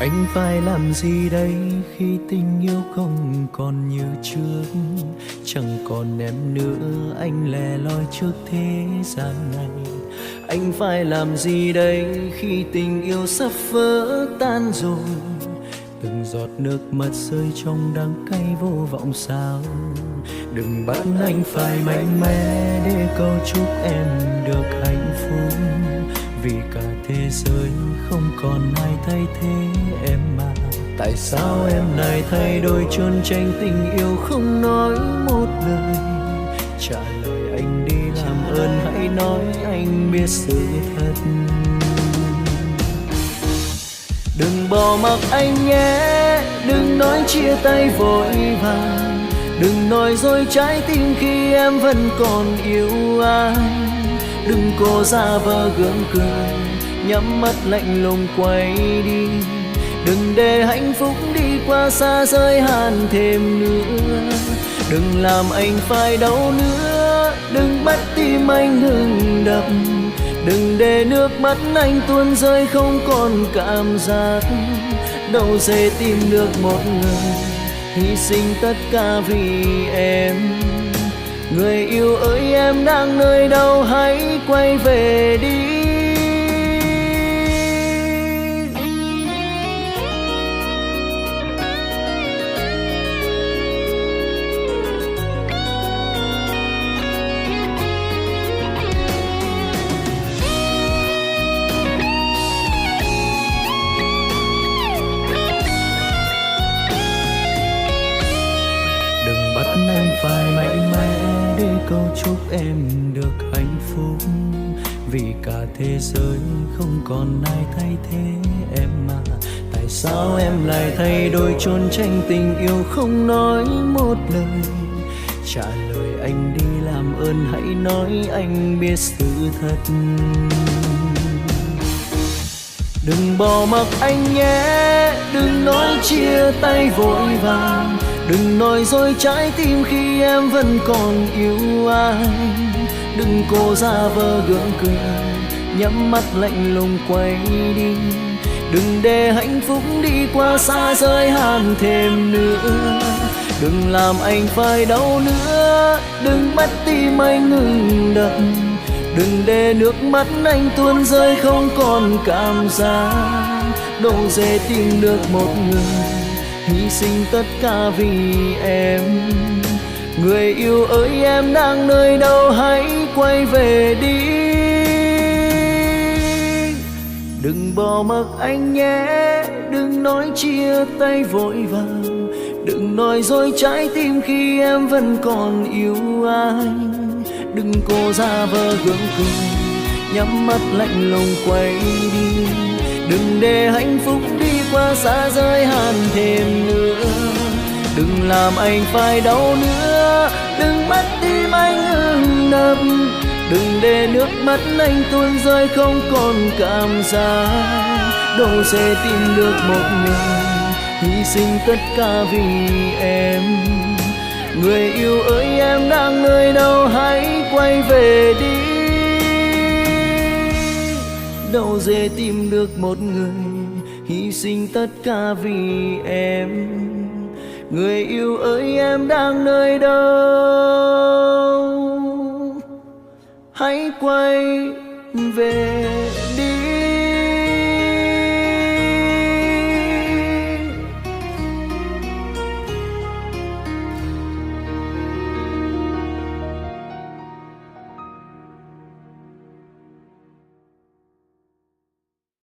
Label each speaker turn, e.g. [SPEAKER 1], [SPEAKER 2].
[SPEAKER 1] Anh phải làm gì đây khi tình yêu không còn như trước? Chẳng còn em nữa, anh lẻ loi trước thế gian này. Anh phải làm gì đây khi tình yêu sắp vỡ tan rồi? Từng giọt nước mắt rơi trong đắng cay vô vọng sao? Đừng bắt anh phải mạnh mẽ để câu chúc em được hạnh phúc, vì cả thế giới không còn ai thay thế em mà. Tại sao em lại thay đổi trốn tránh tình yêu không nói một lời? Trả lời anh đi, làm ơn hãy nói anh biết sự thật. Đừng bỏ mặc anh nhé, đừng nói chia tay vội vàng, đừng nói dối trái tim khi em vẫn còn yêu anh. Đừng cố giả vờ gượng cười, nhắm mắt lạnh lùng quay đi. Đừng để hạnh phúc đi qua xa giới hạn thêm nữa. Đừng làm anh phải đau nữa, đừng bắt tim anh ngừng đập. Đừng để nước mắt anh tuôn rơi không còn cảm giác. Đâu dễ tìm được một người hy sinh tất cả vì em. Người yêu ơi, em đang nơi đâu, hãy quay về đi. Anh phải mạnh mẽ để câu chúc em được hạnh phúc, vì cả thế giới không còn ai thay thế em mà. Tại sao em lại thay đổi trốn tránh tình yêu không nói một lời? Trả lời anh đi, làm ơn hãy nói anh biết sự thật. Đừng bỏ mặc anh nhé, đừng nói chia tay vội vàng, đừng nói dối trái tim khi em vẫn còn yêu anh. Đừng cố giả vờ gượng cười, nhắm mắt lạnh lùng quay đi. Đừng để hạnh phúc đi qua xa giới hạn thêm nữa. Đừng làm anh phải đau nữa, đừng bắt tim anh ngừng đập. Đừng để nước mắt anh tuôn rơi không còn cảm giác. Đâu dễ tìm được một người hy sinh tất cả vì em. Người yêu ơi, em đang nơi đâu, hãy quay về đi. Đừng bỏ mặc anh nhé, đừng nói chia tay vội vàng, đừng nói dối trái tim khi em vẫn còn yêu anh. Đừng cố giả vờ gượng cười, nhắm mắt lạnh lùng quay đi. Đừng để hạnh phúc đi qua xa giới hạn thêm nữa. Đừng làm anh phải đau nữa, đừng bắt tim anh ngừng đập. Đừng để nước mắt anh tuôn rơi không còn cảm giác. Đâu dễ tìm được một người hy sinh tất cả vì em. Người yêu ơi, em đang nơi đâu, hãy quay về đi. Đâu dễ tìm được một người hy sinh tất cả vì em. Người yêu ơi, em đang nơi đâu, hãy quay về.